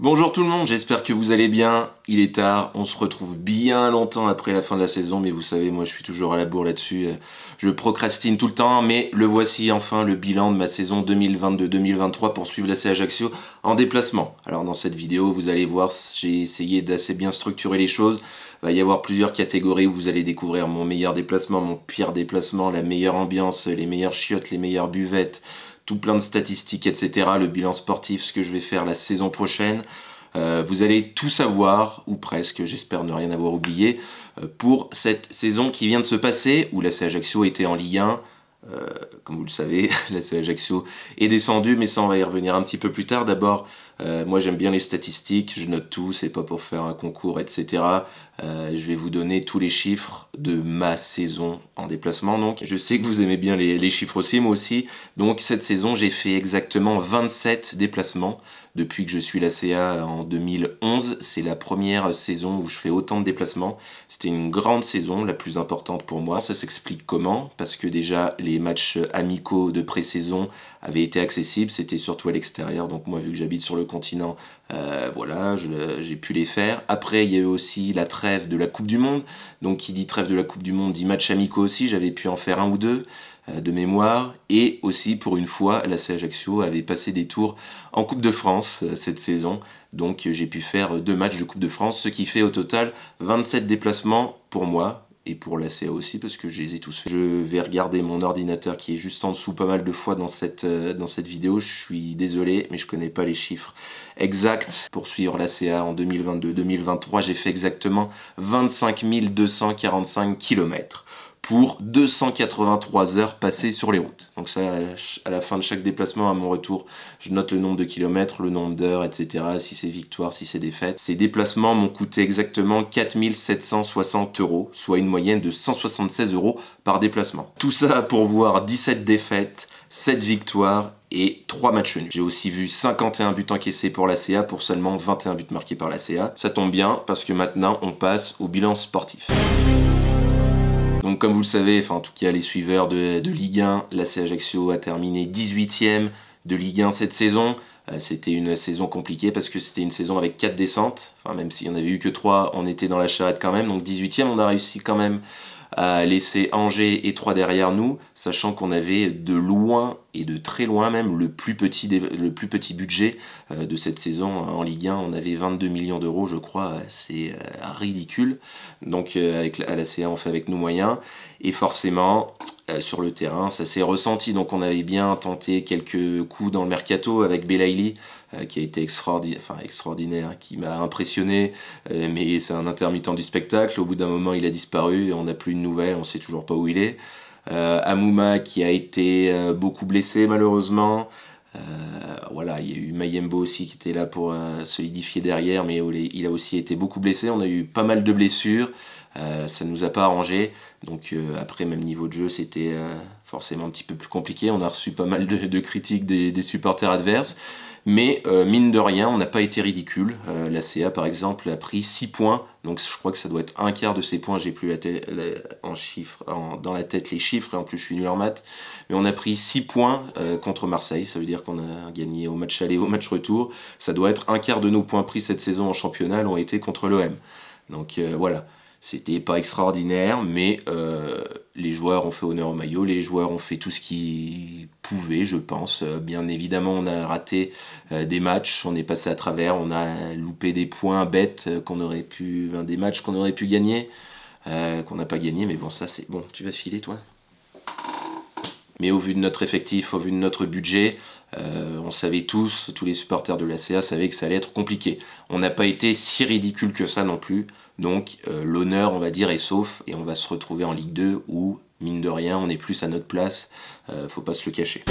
Bonjour tout le monde, j'espère que vous allez bien. Il est tard, on se retrouve bien longtemps après la fin de la saison, mais vous savez, moi je suis toujours à la bourre là-dessus. Je procrastine tout le temps, mais le voici enfin, le bilan de ma saison 2022-2023 pour suivre l'AC Ajaccio en déplacement. Alors dans cette vidéo, vous allez voir, j'ai essayé d'assez bien structurer les choses. Il va y avoir plusieurs catégories où vous allez découvrir mon meilleur déplacement, mon pire déplacement, la meilleure ambiance, les meilleures chiottes, les meilleures buvettes, tout plein de statistiques, etc. Le bilan sportif, ce que je vais faire la saison prochaine. Vous allez tout savoir, ou presque, j'espère ne rien avoir oublié, pour cette saison qui vient de se passer, où l'AC Ajaccio était en Ligue 1. Comme vous le savez, l'AC Ajaccio est descendu, mais ça on va y revenir un petit peu plus tard. D'abord, moi j'aime bien les statistiques, je note tout, c'est pas pour faire un concours, etc. Je vais vous donner tous les chiffres de ma saison en déplacement. Donc je sais que vous aimez bien les chiffres aussi, moi aussi. Donc cette saison, j'ai fait exactement 27 déplacements. Depuis que je suis l'ACA en 2011, c'est la première saison où je fais autant de déplacements. C'était une grande saison, la plus importante pour moi. Ça s'explique comment? Parce que déjà, les matchs amicaux de pré-saison avaient été accessibles, c'était surtout à l'extérieur. Donc moi, vu que j'habite sur le continent, voilà, j'ai pu les faire. Après, il y a eu aussi la trêve de la Coupe du Monde. Donc qui dit trêve de la Coupe du Monde dit matchs amicaux aussi, j'avais pu en faire un ou deux de mémoire, et aussi pour une fois l'AC Ajaccio avait passé des tours en Coupe de France cette saison, donc j'ai pu faire 2 matchs de Coupe de France, ce qui fait au total 27 déplacements pour moi, et pour l'ACA aussi parce que je les ai tous faits. Je vais regarder mon ordinateur qui est juste en dessous pas mal de fois dans cette vidéo, je suis désolé mais je connais pas les chiffres exacts. Pour suivre l'ACA en 2022-2023, j'ai fait exactement 25 245 km. Pour 283 heures passées sur les routes. Donc ça, à la fin de chaque déplacement, à mon retour, je note le nombre de kilomètres, le nombre d'heures, etc. Si c'est victoire, si c'est défaite. Ces déplacements m'ont coûté exactement 4 760 €, soit une moyenne de 176 € par déplacement. Tout ça pour voir 17 défaites, 7 victoires et 3 matchs nuls. J'ai aussi vu 51 buts encaissés pour l'ACA pour seulement 21 buts marqués par l'ACA. Ça tombe bien parce que maintenant, on passe au bilan sportif. Donc comme vous le savez, enfin en tout cas les suiveurs de Ligue 1, l'AC Ajaccio a terminé 18e de Ligue 1 cette saison. C'était une saison compliquée parce que c'était une saison avec 4 descentes. Enfin même s'il n'y en avait eu que 3, on était dans la charrette quand même. Donc 18e, on a réussi quand même à laisser Angers et 3 derrière nous, sachant qu'on avait de loin et de très loin même le plus petit budget de cette saison en Ligue 1. On avait 22 millions d'euros je crois, c'est ridicule. Donc à la CA on fait avec nos moyens et forcément sur le terrain ça s'est ressenti. Donc on avait bien tenté quelques coups dans le mercato avec Belaïli qui a été extraordinaire, qui m'a impressionné, mais c'est un intermittent du spectacle. Au bout d'un moment il a disparu, on n'a plus de nouvelles, on ne sait toujours pas où il est. Amouma qui a été beaucoup blessé malheureusement. Voilà, il y a eu Mayembo aussi qui était là pour solidifier derrière, mais il a aussi été beaucoup blessé. On a eu pas mal de blessures, ça ne nous a pas arrangé. Donc après, même niveau de jeu, c'était forcément un petit peu plus compliqué. On a reçu pas mal de critiques des supporters adverses. Mais mine de rien, on n'a pas été ridicule. L'ACA par exemple a pris 6 points, donc je crois que ça doit être un quart de ces points. J'ai plus dans la tête les chiffres, et en plus je suis nul en maths. Mais on a pris 6 points contre Marseille, ça veut dire qu'on a gagné au match aller, au match retour. Ça doit être un quart de nos points pris cette saison en championnat ont été contre l'OM. Donc voilà. C'était pas extraordinaire, mais les joueurs ont fait honneur au maillot, les joueurs ont fait tout ce qu'ils pouvaient, je pense. Bien évidemment, on a raté des matchs, on est passé à travers, on a loupé des points bêtes des matchs qu'on aurait pu gagner, qu'on n'a pas gagné, mais bon, ça c'est bon, tu vas filer toi. Mais au vu de notre effectif, au vu de notre budget, on savait tous les supporters de l'ACA savaient que ça allait être compliqué. On n'a pas été si ridicule que ça non plus, donc l'honneur on va dire est sauf, et on va se retrouver en Ligue 2 où, mine de rien, on est plus à notre place, faut pas se le cacher.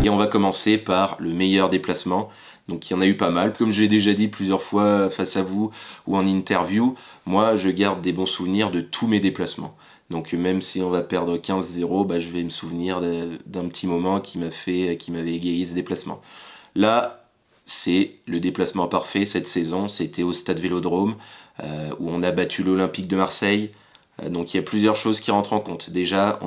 Et on va commencer par le meilleur déplacement. Donc il y en a eu pas mal, comme je l'ai déjà dit plusieurs fois face à vous ou en interview, moi je garde des bons souvenirs de tous mes déplacements. Donc même si on va perdre 15-0, bah, je vais me souvenir d'un petit moment qui m'avait égayé ce déplacement. Là, c'est le déplacement parfait cette saison, c'était au Stade Vélodrome, où on a battu l'Olympique de Marseille. Donc il y a plusieurs choses qui rentrent en compte. Déjà,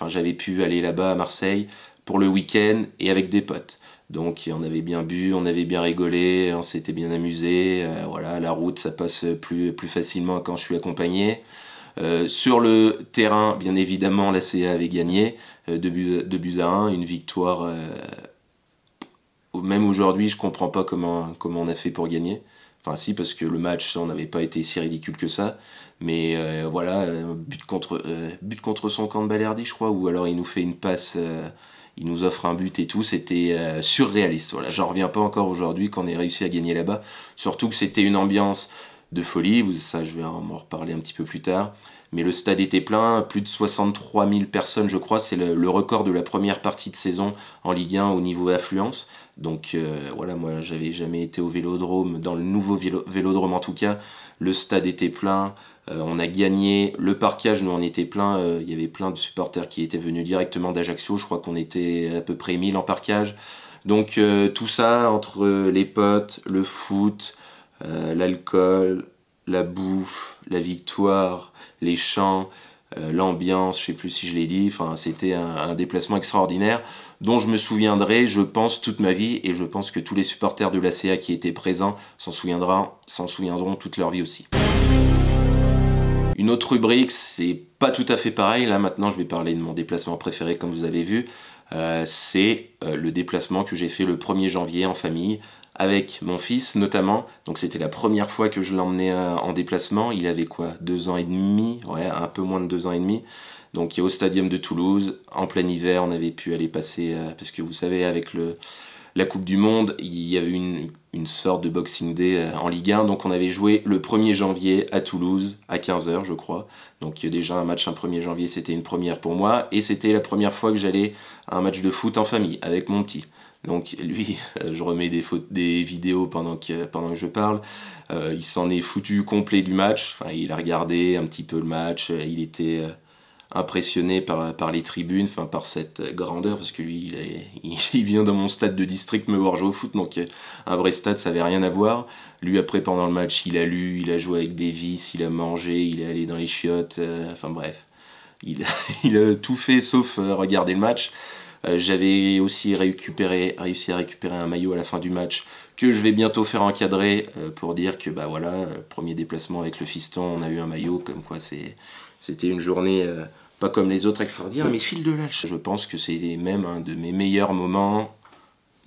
j'avais pu aller là-bas à Marseille pour le week-end et avec des potes. Donc on avait bien bu, on avait bien rigolé, on s'était bien amusé. Voilà, la route ça passe plus facilement quand je suis accompagné. Sur le terrain, bien évidemment, la CA avait gagné 2 buts à 1, une victoire. Même aujourd'hui, je comprends pas comment on a fait pour gagner. Enfin si, parce que le match, on n'avait pas été si ridicule que ça. Mais voilà, but contre son camp de Balerdi, je crois, ou alors il nous fait une passe, il nous offre un but et tout, c'était surréaliste. Voilà, j'en reviens pas encore aujourd'hui qu'on ait réussi à gagner là-bas. Surtout que c'était une ambiance de folie, ça je vais en reparler un petit peu plus tard. Mais le stade était plein, plus de 63 000 personnes je crois, c'est le record de la première partie de saison en Ligue 1 au niveau affluence. Donc voilà, moi j'avais jamais été au Vélodrome, dans le nouveau Vélodrome en tout cas, le stade était plein, on a gagné, le parquage nous on était plein, il y avait plein de supporters qui étaient venus directement d'Ajaccio, je crois qu'on était à peu près 1000 en parquage. Donc tout ça entre les potes, le foot, l'alcool, la bouffe, la victoire, les chants, l'ambiance, je sais plus si je l'ai dit, enfin c'était un déplacement extraordinaire dont je me souviendrai, je pense, toute ma vie, et je pense que tous les supporters de l'ACA qui étaient présents s'en souviendront toute leur vie aussi. Une autre rubrique, c'est pas tout à fait pareil, là maintenant je vais parler de mon déplacement préféré comme vous avez vu, c'est le déplacement que j'ai fait le 1er janvier en famille, avec mon fils notamment, donc c'était la première fois que je l'emmenais en déplacement, il avait quoi, 2 ans et demi, ouais, un peu moins de 2 ans et demi, donc au Stadium de Toulouse, en plein hiver, on avait pu aller passer, parce que vous savez, avec la Coupe du Monde, il y avait une sorte de Boxing Day en Ligue 1, donc on avait joué le 1er janvier à Toulouse, à 15 h je crois, donc déjà un match un 1er janvier, c'était une première pour moi, et c'était la première fois que j'allais à un match de foot en famille, avec mon petit. Donc lui, je remets des vidéos pendant que je parle, il s'en est foutu complet du match, enfin, il a regardé un petit peu le match, il était impressionné par les tribunes, enfin, par cette grandeur, parce que lui, il vient dans mon stade de district me voir jouer au foot, donc un vrai stade, ça avait rien à voir. Lui, après, pendant le match, il a lu, il a joué avec des vis, il a mangé, il est allé dans les chiottes, enfin bref, il a tout fait sauf regarder le match. J'avais aussi réussi à récupérer un maillot à la fin du match que je vais bientôt faire encadrer pour dire que bah voilà, premier déplacement avec le fiston, on a eu un maillot, comme quoi c'était une journée pas comme les autres extraordinaires, mais fil de lâche. Je pense que c'est même un de mes meilleurs moments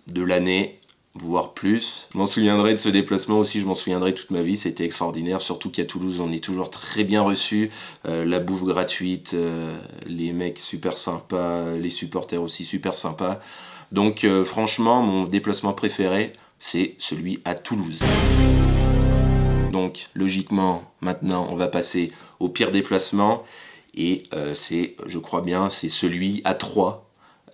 de l'année, voire plus. Je m'en souviendrai de ce déplacement aussi, je m'en souviendrai toute ma vie, c'était extraordinaire, surtout qu'à Toulouse on est toujours très bien reçus, la bouffe gratuite, les mecs super sympas, les supporters aussi super sympas. Donc franchement, mon déplacement préféré, c'est celui à Toulouse. Donc logiquement, maintenant on va passer au pire déplacement, et c'est, je crois bien, c'est celui à Troyes.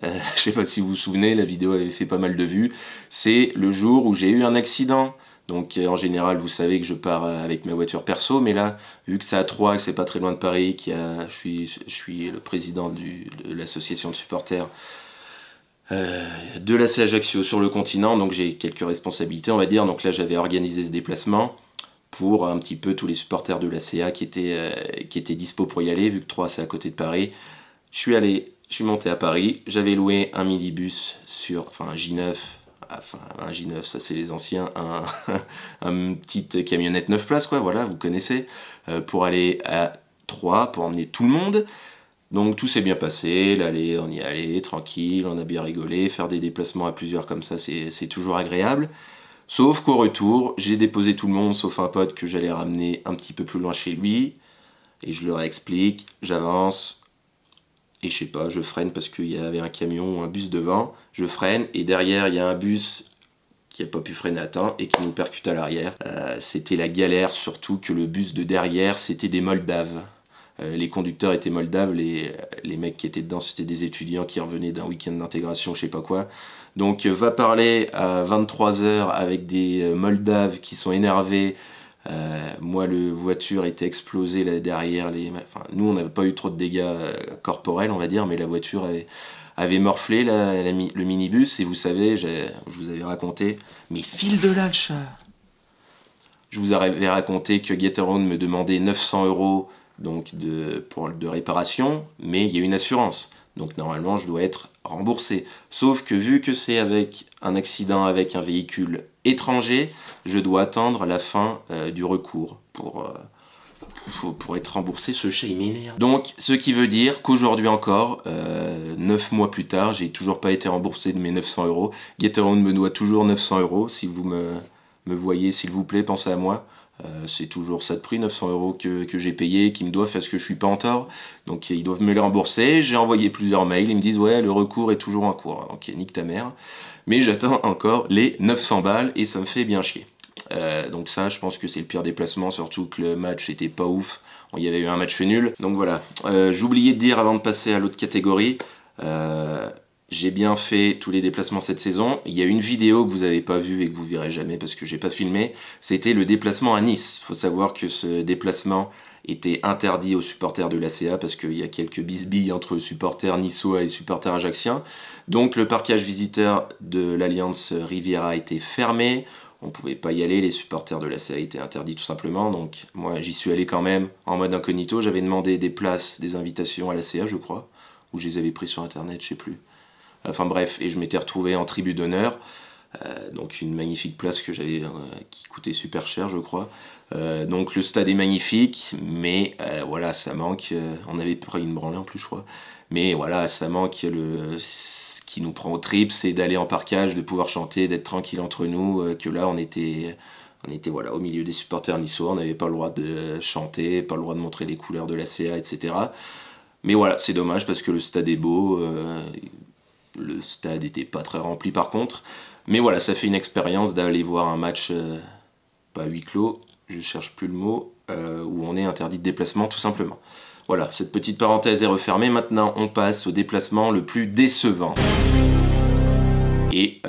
Je sais pas si vous vous souvenez, la vidéo avait fait pas mal de vues. C'est le jour où j'ai eu un accident. Donc en général, vous savez que je pars avec ma voiture perso, mais là, vu que c'est à Troyes, que c'est pas très loin de Paris, je suis le président de l'association de supporters de l'AC Ajaccio sur le continent, donc j'ai quelques responsabilités, on va dire. Donc là, j'avais organisé ce déplacement pour un petit peu tous les supporters de l'ACA qui étaient dispo pour y aller, vu que Troyes c'est à côté de Paris. Je suis monté à Paris, j'avais loué un minibus un J9, enfin un J9 ça c'est les anciens, un petite camionnette 9 places quoi, voilà, vous connaissez, pour aller à Troyes, pour emmener tout le monde. Donc tout s'est bien passé, l'aller on y allait tranquille, on a bien rigolé, faire des déplacements à plusieurs comme ça c'est toujours agréable. Sauf qu'au retour, j'ai déposé tout le monde, sauf un pote que j'allais ramener un petit peu plus loin chez lui, et je leur explique, j'avance, et je sais pas, je freine parce qu'il y avait un camion ou un bus devant, je freine, et derrière il y a un bus qui n'a pas pu freiner à temps et qui nous percute à l'arrière. C'était la galère, surtout que le bus de derrière, c'était des Moldaves. Les conducteurs étaient moldaves, les mecs qui étaient dedans c'était des étudiants qui revenaient d'un week-end d'intégration, je sais pas quoi. Donc va parler à 23 h avec des moldaves qui sont énervés. Moi le voiture était explosée là derrière, enfin, nous on n'avait pas eu trop de dégâts corporels on va dire, mais la voiture avait morflé le minibus, et vous savez, je vous avais raconté, mais file de là le chat. Je vous avais raconté que Gatorone me demandait 900 € donc de réparation, mais il y a une assurance. Donc normalement, je dois être remboursé. Sauf que vu que c'est avec un accident avec un véhicule étranger, je dois attendre la fin du recours pour être remboursé. Ce chat il m'énerve. Donc ce qui veut dire qu'aujourd'hui encore, 9 mois plus tard, j'ai toujours pas été remboursé de mes 900 €. Getaround me doit toujours 900 €. Si vous me voyez, s'il vous plaît, pensez à moi. C'est toujours ça de prix, 900 € que j'ai payé, qu'ils me doivent parce que je suis pas en tort. Donc ils doivent me les rembourser. J'ai envoyé plusieurs mails, ils me disent ouais, le recours est toujours en cours. Donc nique ta mère. Mais j'attends encore les 900 balles et ça me fait bien chier. Donc ça, je pense que c'est le pire déplacement, surtout que le match était pas ouf. Il y avait eu un match nul. Donc voilà. J'oubliais de dire avant de passer à l'autre catégorie. J'ai bien fait tous les déplacements cette saison. Il y a une vidéo que vous n'avez pas vue et que vous verrez jamais parce que j'ai pas filmé. C'était le déplacement à Nice. Il faut savoir que ce déplacement était interdit aux supporters de l'ACA parce qu'il y a quelques bisbilles entre supporters niçois et supporters ajacciens. Donc le parquage visiteur de l'Alliance Riviera était fermé. On ne pouvait pas y aller, les supporters de l'ACA étaient interdits tout simplement. Donc moi j'y suis allé quand même en mode incognito. J'avais demandé des places, des invitations à l'ACA je crois. Ou je les avais pris sur internet, je sais plus. Enfin bref, et je m'étais retrouvé en tribu d'honneur, donc une magnifique place que j'avais, qui coûtait super cher je crois. Donc le stade est magnifique, mais voilà, ça manque, on avait pris une branlée en plus je crois, mais voilà, ça manque, ce qui nous prend aux tripes, c'est d'aller en parkage, de pouvoir chanter, d'être tranquille entre nous, que là on était voilà, au milieu des supporters niçois, on n'avait pas le droit de chanter, pas le droit de montrer les couleurs de l'ACA, etc. Mais voilà, c'est dommage parce que le stade est beau. Le stade était pas très rempli par contre. Mais voilà, ça fait une expérience d'aller voir un match, pas huis clos, je cherche plus le mot, où on est interdit de déplacement tout simplement. Voilà, cette petite parenthèse est refermée. Maintenant, on passe au déplacement le plus décevant. Et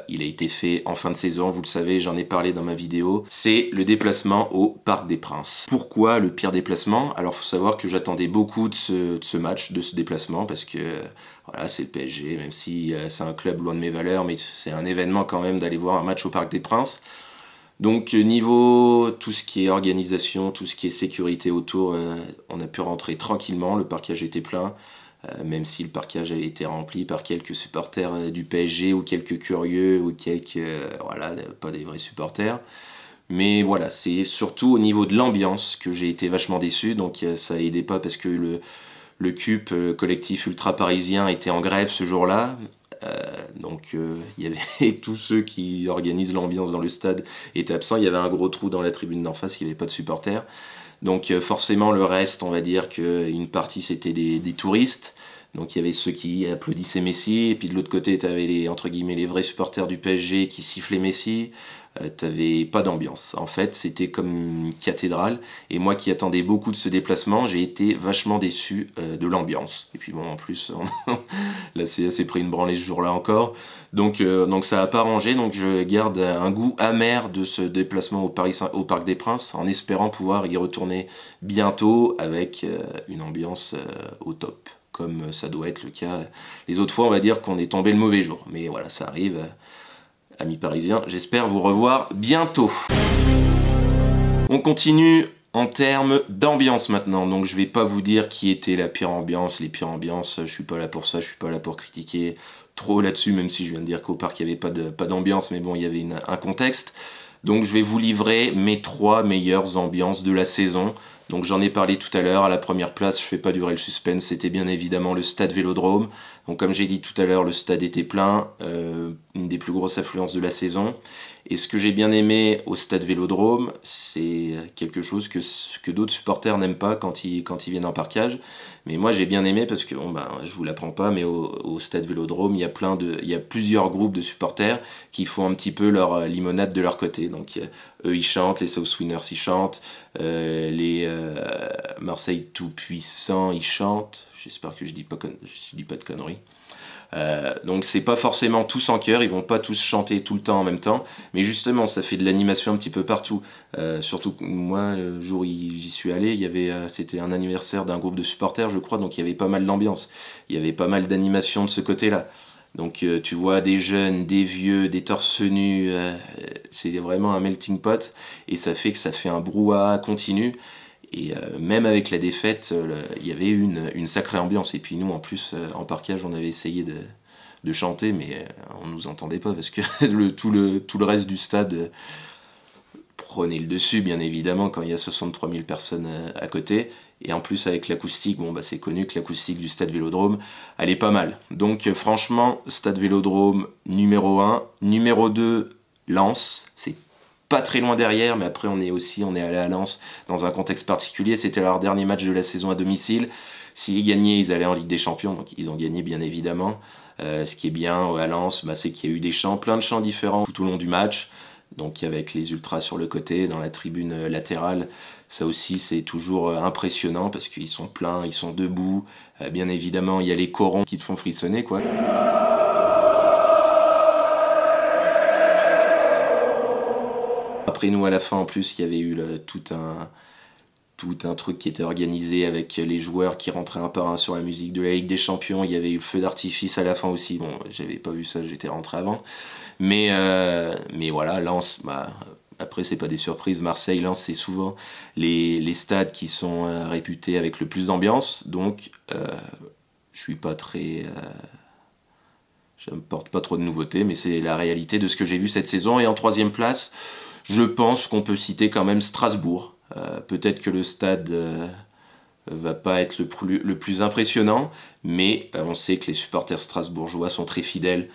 il a été fait en fin de saison, vous le savez, j'en ai parlé dans ma vidéo. C'est le déplacement au Parc des Princes. Pourquoi le pire déplacement? Alors, il faut savoir que j'attendais beaucoup de ce match, de ce déplacement, parce que voilà, c'est le PSG, même si c'est un club loin de mes valeurs, mais c'est un événement quand même d'aller voir un match au Parc des Princes. Donc niveau tout ce qui est organisation, tout ce qui est sécurité autour, on a pu rentrer tranquillement, le parquage était plein. Même si le parquage avait été rempli par quelques supporters du PSG ou quelques curieux ou quelques, voilà, pas des vrais supporters. Mais voilà, c'est surtout au niveau de l'ambiance que j'ai été vachement déçu, donc ça aidait pas parce que le CUP, collectif ultra parisien, était en grève ce jour-là. Donc il y avait tous ceux qui organisent l'ambiance dans le stade étaient absents, il y avait un gros trou dans la tribune d'en face, il n'y avait pas de supporters. Donc forcément le reste, on va dire qu'une partie c'était des touristes. Donc il y avait ceux qui applaudissaient Messi, et puis de l'autre côté tu avais les, entre guillemets, les vrais supporters du PSG qui sifflaient Messi. T'avais pas d'ambiance. En fait, c'était comme une cathédrale. Et moi qui attendais beaucoup de ce déplacement, j'ai été vachement déçu de l'ambiance. Et puis bon, en plus, la CA s'est pris une branlée ce jour-là encore. Donc ça n'a pas arrangé. Donc je garde un goût amer de ce déplacement au Parc des Princes, en espérant pouvoir y retourner bientôt avec une ambiance au top, comme ça doit être le cas. Les autres fois, on va dire qu'on est tombé le mauvais jour. Mais voilà, ça arrive. Amis parisiens, j'espère vous revoir bientôt. On continue en termes d'ambiance maintenant, donc je vais pas vous dire qui était la pire ambiance, les pires ambiances, je suis pas là pour ça, je suis pas là pour critiquer trop là-dessus, même si je viens de dire qu'au parc il n'y avait pas d'ambiance, mais bon, il y avait un contexte. Donc je vais vous livrer mes 3 meilleures ambiances de la saison. Donc j'en ai parlé tout à l'heure, à la première place, je fais pas durer le suspense, c'était bien évidemment le stade Vélodrome. Donc comme j'ai dit tout à l'heure, le stade était plein, une des plus grosses affluences de la saison. Et ce que j'ai bien aimé au stade Vélodrome, c'est quelque chose que d'autres supporters n'aiment pas quand ils viennent en parkage. Mais moi j'ai bien aimé parce que, bon ben, je vous l'apprends pas, mais au stade Vélodrome, il y a plusieurs groupes de supporters qui font un petit peu leur limonade de leur côté. Donc eux ils chantent, les South Winners ils chantent, les Marseille Tout-Puissant ils chantent. J'espère que je dis pas de conneries. Donc c'est pas forcément tous en chœur, ils vont pas tous chanter tout le temps en même temps, mais justement ça fait de l'animation un petit peu partout. Surtout que moi, le jour où j'y suis allé, c'était un anniversaire d'un groupe de supporters je crois, donc il y avait pas mal d'ambiance, il y avait pas mal d'animation de ce côté-là. Donc tu vois des jeunes, des vieux, des torse nus, c'est vraiment un melting pot, et ça fait que ça fait un brouhaha continu. Et même avec la défaite, il y avait une sacrée ambiance. Et puis nous, en plus, en parkage, on avait essayé de chanter, mais on nous entendait pas parce que tout le reste du stade prenait le dessus, bien évidemment, quand il y a 63 000 personnes à côté. Et en plus, avec l'acoustique, bon, bah, c'est connu que l'acoustique du stade Vélodrome, elle est pas mal. Donc franchement, stade Vélodrome numéro 1. Numéro 2, Lens. C'est pas très loin derrière, mais après on est allé à Lens dans un contexte particulier. C'était leur dernier match de la saison à domicile. S'ils gagnaient, ils allaient en Ligue des Champions, donc ils ont gagné bien évidemment. Ce qui est bien à Lens, bah, c'est qu'il y a eu des chants, plein de chants différents tout au long du match. Donc avec les ultras sur le côté, dans la tribune latérale, ça aussi c'est toujours impressionnant parce qu'ils sont pleins, ils sont debout. Bien évidemment, il y a les corons qui te font frissonner, quoi. Après nous, à la fin, en plus, il y avait eu tout un truc qui était organisé avec les joueurs qui rentraient un par un sur la musique de la Ligue des Champions. Il y avait eu le feu d'artifice à la fin aussi. Bon, j'avais pas vu ça, j'étais rentré avant. Mais voilà, Lens, bah, après c'est pas des surprises. Marseille, Lens, c'est souvent les stades qui sont réputés avec le plus d'ambiance. Donc, je suis pas très... je ne porte pas trop de nouveautés, mais c'est la réalité de ce que j'ai vu cette saison. Et en troisième place, je pense qu'on peut citer quand même Strasbourg. Peut-être que le stade va pas être le plus impressionnant, mais on sait que les supporters strasbourgeois sont très fidèles.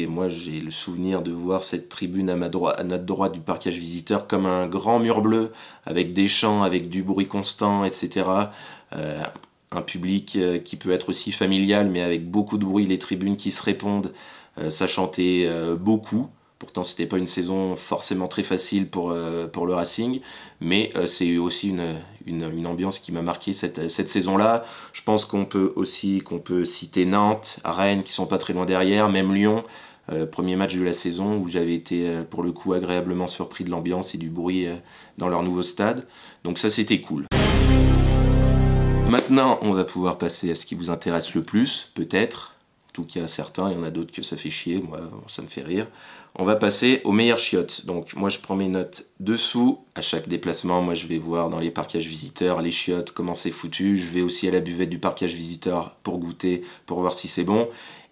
Moi j'ai le souvenir de voir cette tribune à notre droite du parquage visiteur comme un grand mur bleu, avec des chants, avec du bruit constant, etc. Un public qui peut être aussi familial, mais avec beaucoup de bruit, les tribunes qui se répondent, ça chantait beaucoup. Pourtant, c'était pas une saison forcément très facile pour le Racing, mais c'est aussi une ambiance qui m'a marqué cette saison-là. Je pense qu'on peut citer Nantes, Rennes, qui sont pas très loin derrière, même Lyon, premier match de la saison où j'avais été pour le coup agréablement surpris de l'ambiance et du bruit dans leur nouveau stade. Donc ça, c'était cool. Maintenant, on va pouvoir passer à ce qui vous intéresse le plus, peut-être. En tout cas, certains, il y en a d'autres que ça fait chier, moi, ça me fait rire. On va passer aux meilleures chiottes. Donc, moi, je prends mes notes dessous. À chaque déplacement, moi, je vais voir dans les parkages visiteurs les chiottes, comment c'est foutu. Je vais aussi à la buvette du parkage visiteur pour goûter, pour voir si c'est bon.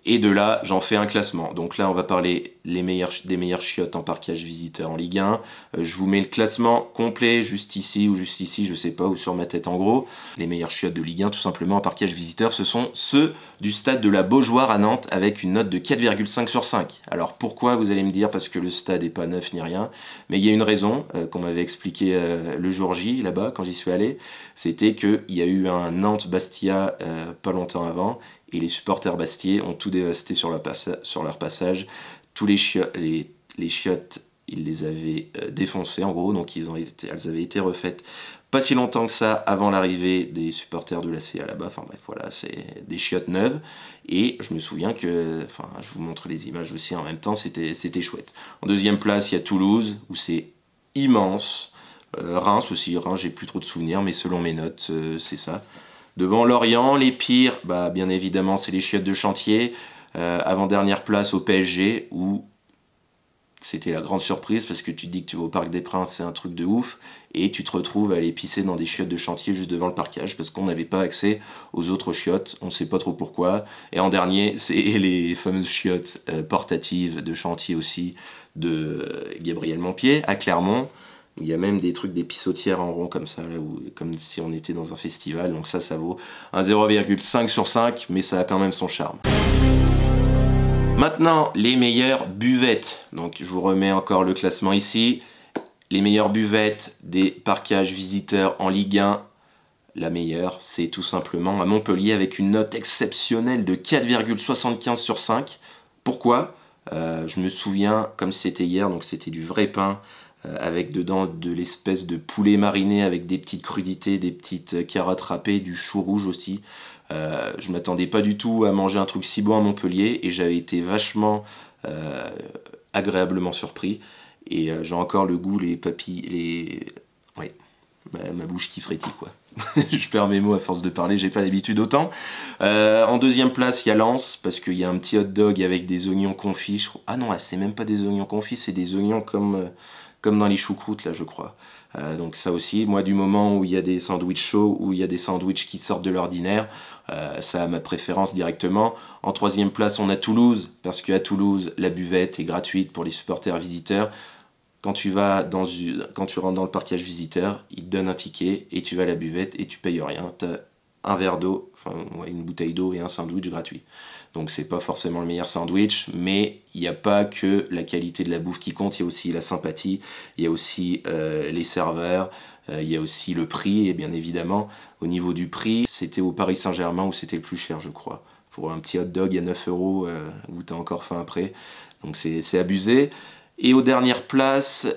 Et de là, j'en fais un classement. Donc là, on va parler des meilleures chiottes en parkage visiteur en Ligue 1. Je vous mets le classement complet juste ici ou juste ici, je sais pas, ou sur ma tête en gros. Les meilleures chiottes de Ligue 1, tout simplement en parkage visiteur, ce sont ceux du stade de la Beaujoire à Nantes avec une note de 4,5 sur 5. Alors pourquoi, vous allez me dire, parce que le stade n'est pas neuf ni rien, mais il y a une raison qu'on m'avait expliqué le jour J, là-bas, quand j'y suis allé. C'était qu'il y a eu un Nantes-Bastia pas longtemps avant, et les supporters bastiais ont tout dévasté sur leur passage. Tous les chiottes, ils les avaient défoncées en gros, donc elles avaient été refaites pas si longtemps que ça avant l'arrivée des supporters de la CA là-bas. Enfin bref, voilà, c'est des chiottes neuves. Et je me souviens que, enfin, je vous montre les images aussi en même temps, c'était chouette. En deuxième place, il y a Toulouse, où c'est immense. Reims aussi, Reims, j'ai plus trop de souvenirs, mais selon mes notes, c'est ça. Devant Lorient, les pires, bah, bien évidemment, c'est les chiottes de chantier. Avant-dernière place au PSG, où c'était la grande surprise, parce que tu te dis que tu vas au Parc des Princes, c'est un truc de ouf, et tu te retrouves à aller pisser dans des chiottes de chantier juste devant le parkage, parce qu'on n'avait pas accès aux autres chiottes, on ne sait pas trop pourquoi. Et en dernier, c'est les fameuses chiottes portatives de chantier aussi, de Gabriel Montpied, à Clermont. Il y a même des trucs, des pissotières en rond comme ça, là, comme si on était dans un festival. Donc ça vaut un 0,5 sur 5, mais ça a quand même son charme. Maintenant, les meilleures buvettes. Donc je vous remets encore le classement ici. Les meilleures buvettes des parkages visiteurs en Ligue 1. La meilleure, c'est tout simplement à Montpellier avec une note exceptionnelle de 4,75 sur 5. Pourquoi ? Je me souviens, comme c'était hier, donc c'était du vrai pain, avec dedans de l'espèce de poulet mariné avec des petites crudités, des petites carottes râpées, du chou rouge aussi. Je m'attendais pas du tout à manger un truc si bon à Montpellier et j'avais été vachement agréablement surpris. Et j'ai encore le goût, les papilles, ouais, ma bouche qui frétille quoi. Je perds mes mots à force de parler, j'ai pas l'habitude autant. En deuxième place, il y a Lens, parce qu'il y a un petit hot dog avec des oignons confits. Ah non, c'est même pas des oignons confits, c'est des oignons comme comme dans les choucroutes là je crois. Donc ça aussi, moi du moment où il y a des sandwichs chauds, où il y a des sandwichs qui sortent de l'ordinaire, ça a ma préférence directement. En troisième place on a Toulouse, parce qu'à Toulouse la buvette est gratuite pour les supporters visiteurs. Quand tu rentres dans le parkage visiteur, ils te donnent un ticket et tu vas à la buvette et tu payes rien. T'as un verre d'eau, enfin ouais, une bouteille d'eau et un sandwich gratuit. Donc c'est pas forcément le meilleur sandwich, mais il n'y a pas que la qualité de la bouffe qui compte, il y a aussi la sympathie, il y a aussi les serveurs, il y a aussi le prix, et bien évidemment, au niveau du prix, c'était au Paris Saint-Germain où c'était le plus cher je crois. Pour un petit hot dog à 9 €, où t'as encore faim après. Donc c'est abusé. Et aux dernières places,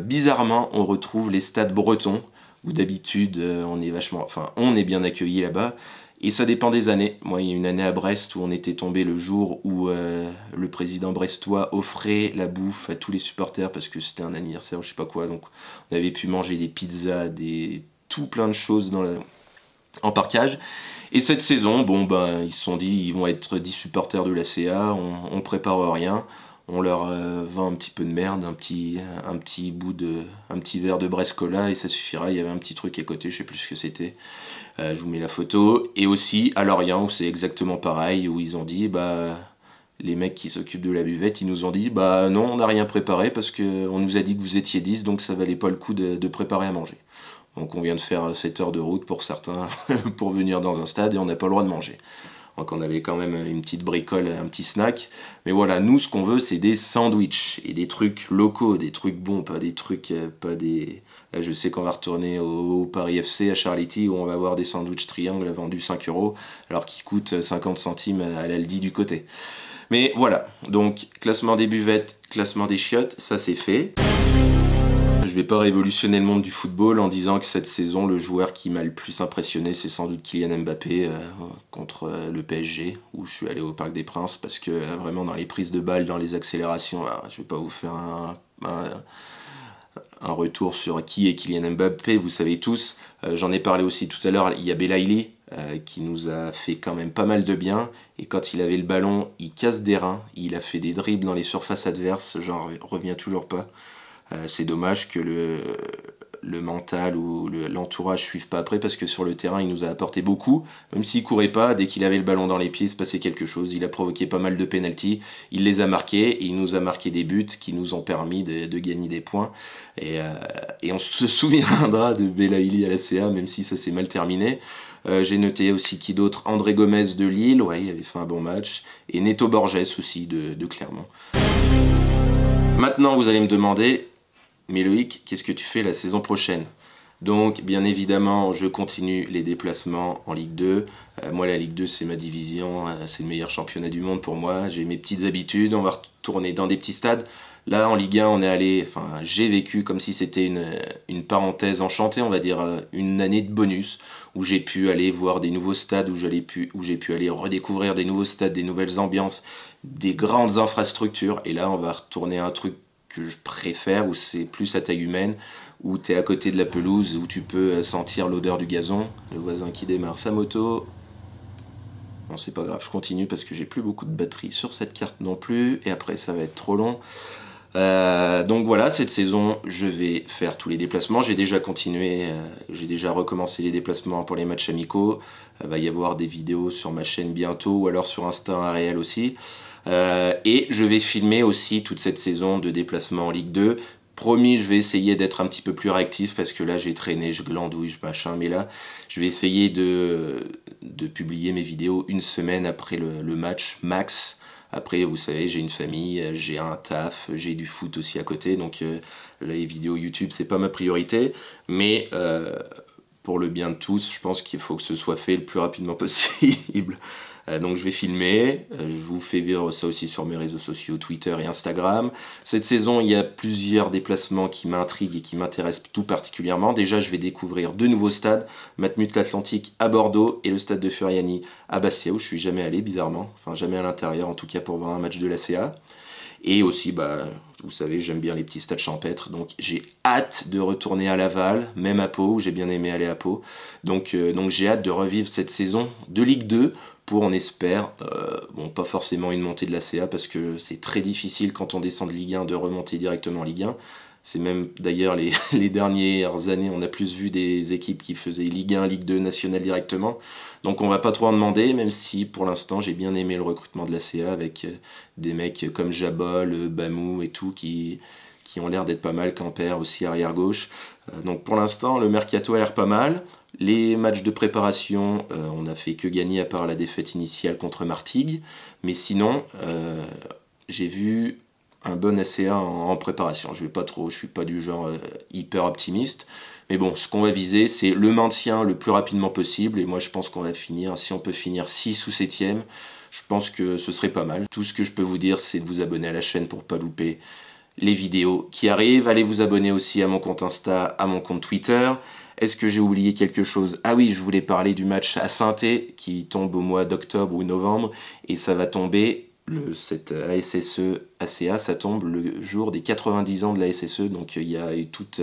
bizarrement, on retrouve les stades bretons, où d'habitude on est bien accueilli là-bas. Et ça dépend des années. Moi, il y a une année à Brest où on était tombé le jour où le président brestois offrait la bouffe à tous les supporters parce que c'était un anniversaire ou je sais pas quoi. Donc on avait pu manger des pizzas, tout plein de choses en parkage. Et cette saison, ils se sont dit ils vont être 10 supporters de la CA, on prépare rien. On leur vend un petit peu de merde, un petit verre de Brest Cola et ça suffira. Il y avait un petit truc à côté, je sais plus ce que c'était. Je vous mets la photo. Et aussi à Lorient où c'est exactement pareil, où ils ont dit les mecs qui s'occupent de la buvette, ils nous ont dit non, on n'a rien préparé parce qu'on nous a dit que vous étiez 10, donc ça valait pas le coup de préparer à manger. Donc on vient de faire 7 heures de route pour certains pour venir dans un stade et on n'a pas le droit de manger. Donc on avait quand même une petite bricole, un petit snack. Mais voilà, nous ce qu'on veut c'est des sandwichs et des trucs locaux, des trucs bons, pas des trucs, Là je sais qu'on va retourner au Paris FC à Charletti où on va avoir des sandwichs triangles vendus 5 € alors qu'ils coûtent 50 centimes à l'Aldi du côté. Mais voilà, donc classement des buvettes, classement des chiottes, ça c'est fait. Je vais pas révolutionner le monde du football en disant que cette saison, le joueur qui m'a le plus impressionné, c'est sans doute Kylian Mbappé contre le PSG, où je suis allé au Parc des Princes, parce que vraiment dans les prises de balles, dans les accélérations, je vais pas vous faire un retour sur qui est Kylian Mbappé, vous savez tous. J'en ai parlé aussi tout à l'heure, il y a Belaïli qui nous a fait quand même pas mal de bien, et quand il avait le ballon, il casse des reins, il a fait des dribbles dans les surfaces adverses, j'en reviens toujours pas. C'est dommage que le mental ou l'entourage suivent pas après parce que sur le terrain il nous a apporté beaucoup, même s'il courait pas, dès qu'il avait le ballon dans les pieds il se passait quelque chose, il a provoqué pas mal de pénaltys, il les a marqués et il nous a marqué des buts qui nous ont permis de gagner des points et on se souviendra de Belaïli à la CA même si ça s'est mal terminé. J'ai noté aussi qui d'autre, André Gomez de Lille, ouais il avait fait un bon match, et Neto Borges aussi de Clermont. Maintenant vous allez me demander, mais Loïc, qu'est-ce que tu fais la saison prochaine? Donc, bien évidemment, je continue les déplacements en Ligue 2. Moi, la Ligue 2, c'est ma division, c'est le meilleur championnat du monde pour moi. J'ai mes petites habitudes, on va retourner dans des petits stades. Là, en Ligue 1, j'ai vécu comme si c'était une parenthèse enchantée, on va dire, une année de bonus, où j'ai pu aller voir des nouveaux stades, où j'ai pu aller redécouvrir des nouveaux stades, des nouvelles ambiances, des grandes infrastructures. Et là, on va retourner à un truc que je préfère, où c'est plus à taille humaine, où tu es à côté de la pelouse, où tu peux sentir l'odeur du gazon, le voisin qui démarre sa moto. Bon, c'est pas grave, je continue parce que j'ai plus beaucoup de batterie sur cette carte non plus, et après ça va être trop long. Donc voilà, cette saison, je vais faire tous les déplacements. J'ai déjà recommencé les déplacements pour les matchs amicaux. Va y avoir des vidéos sur ma chaîne bientôt, ou alors sur Insta un réel aussi. Et je vais filmer aussi toute cette saison de déplacement en Ligue 2. Promis, je vais essayer d'être un petit peu plus réactif parce que là j'ai traîné, je glandouille, machin, mais là je vais essayer de publier mes vidéos une semaine après le match max. Après, vous savez, j'ai une famille, j'ai un taf, j'ai du foot aussi à côté, donc les vidéos YouTube c'est pas ma priorité, mais pour le bien de tous, je pense qu'il faut que ce soit fait le plus rapidement possible. Donc je vais filmer, je vous fais vivre ça aussi sur mes réseaux sociaux, Twitter et Instagram. Cette saison, il y a plusieurs déplacements qui m'intriguent et qui m'intéressent tout particulièrement. Déjà, je vais découvrir deux nouveaux stades, Matmut l'Atlantique à Bordeaux et le stade de Furiani à Bastia, où je suis jamais allé bizarrement, enfin jamais à l'intérieur en tout cas pour voir un match de la CA. Et aussi, vous savez, j'aime bien les petits stades champêtres, donc j'ai hâte de retourner à Laval, même à Pau, où j'ai bien aimé aller à Pau. Donc j'ai hâte de revivre cette saison de Ligue 2 pour, on espère, pas forcément une montée de la CA, parce que c'est très difficile quand on descend de Ligue 1 de remonter directement en Ligue 1. C'est même d'ailleurs les dernières années, on a plus vu des équipes qui faisaient Ligue 1, Ligue 2 nationale directement. Donc on va pas trop en demander, même si pour l'instant j'ai bien aimé le recrutement de la CA avec des mecs comme Jabol, Bamou et tout qui ont l'air d'être pas mal, Quimper aussi arrière-gauche. Donc pour l'instant, le mercato a l'air pas mal. Les matchs de préparation, on n'a fait que gagner à part la défaite initiale contre Martigues. Mais sinon, j'ai vu un bon ACA en préparation. Je suis pas du genre hyper optimiste. Mais bon, ce qu'on va viser, c'est le maintien le plus rapidement possible. Et moi, je pense qu'on va finir, si on peut finir 6 ou 7e, je pense que ce serait pas mal. Tout ce que je peux vous dire, c'est de vous abonner à la chaîne pour pas louper les vidéos qui arrivent. Allez vous abonner aussi à mon compte Insta, à mon compte Twitter. Est-ce que j'ai oublié quelque chose? Ah oui, je voulais parler du match à Saint-Étienne qui tombe au mois d'octobre ou novembre et ça va tomber, cette ASSE ACA, ça tombe le jour des 90 ans de la SSE, donc il y a toute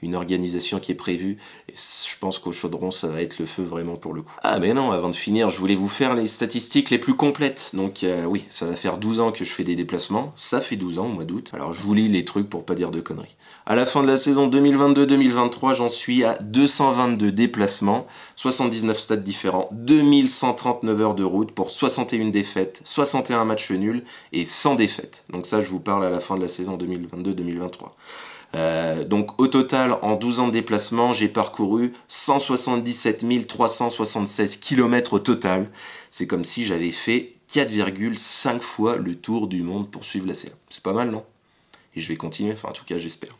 une organisation qui est prévue et je pense qu'au Chaudron ça va être le feu vraiment pour le coup. Ah mais non, avant de finir, je voulais vous faire les statistiques les plus complètes, donc oui, ça va faire 12 ans que je fais des déplacements, ça fait 12 ans au mois d'août, alors je vous lis les trucs pour pas dire de conneries. À la fin de la saison 2022-2023, j'en suis à 222 déplacements, 79 stades différents, 2139 heures de route pour 61 défaites, 61 matchs nuls et 100 défaites. Donc ça, je vous parle à la fin de la saison 2022-2023. Donc au total, en 12 ans de déplacement, j'ai parcouru 177 376 km au total. C'est comme si j'avais fait 4,5 fois le tour du monde pour suivre la CA. C'est pas mal, non? Et je vais continuer, enfin en tout cas j'espère.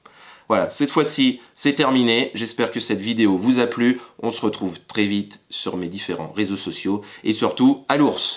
Voilà, cette fois-ci, c'est terminé. J'espère que cette vidéo vous a plu. On se retrouve très vite sur mes différents réseaux sociaux. Et surtout, à l'ours!